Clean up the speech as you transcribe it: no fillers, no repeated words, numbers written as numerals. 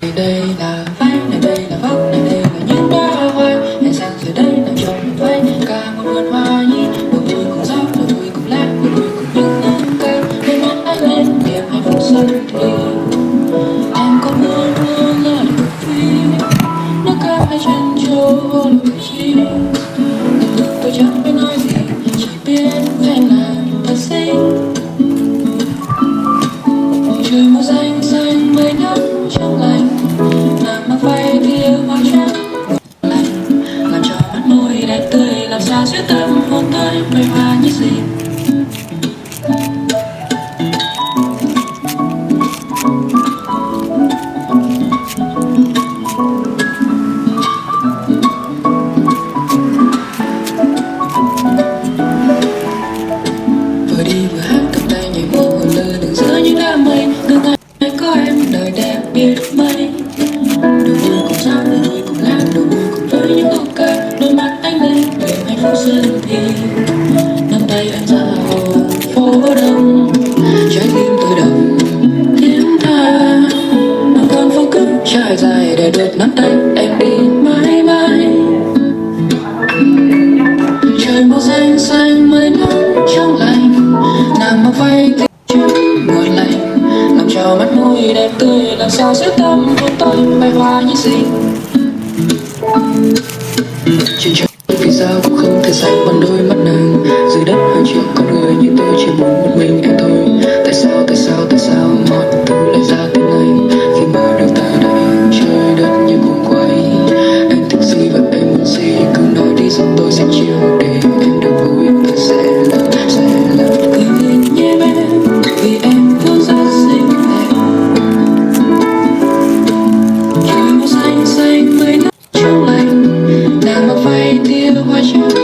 Đây là vai, này đây là vóc, này đây là những đóa hoa. Hãy sang dưới đây nằm trong một vai cả một vườn hoa nhi. Đầu vui cùng gió, đầu vui cùng lá, đầu vui cùng những nắng cao. Đôi mắt anh lên niềm hạnh phúc xuân thì em có muốn luôn là được phi nước cao hay chân châu hôn cử chỉ. Tôi chẳng biết nói gì, chỉ biết em là thật xinh. Trời màu xanh xanh mây nắng trong lành, làm mặc vai tia hoa trắng lành, làm cho mắt môi đẹp tươi, làm sao duyên tâm hôn tới mây hoa như gì. Vừa đi vừa hát cầm tay nhảy múa hồn lơ lửng giữa những đám mây. Ngỡ ngàng có em đời đẹp biết mấy. Đầu vui cùng gió, đầu vui cùng lá, đầu vui cùng với những câu ca. Đôi mắt anh lên niềm hạnh phúc xuân thì nắm tay anh ra hồ phố đông. Trái tim tôi đập tiếng tha, nào con phố cứ trải dài để được nắm tay em đi mãi mãi. Trời màu xanh xanh mây nắng trong lành, nàng mặc váy trắng ngọt lành, làm cho mắt môi đẹp tươi, làm sao dễ tâm hôn tôi bay hoa như xinh. Trên trời vì sao cũng không thể sánh bằng đôi mắt nàng. Dưới đất hàng triệu con người như tôi chỉ muốn một mình em thôi. Tại sao mọi thứ lại ra thế này, khi mà được ta đây trời đất như cuồng quay. Anh thích gì và em muốn gì cứ nói đi rồi tôi sẽ chiều để em được vui. Tôi sẽ làm cười nhẹ em vì em thương rất xinh đẹp. Trời màu xanh xanh mây nắng trong lành, nàng mặc váy tia hoa trắng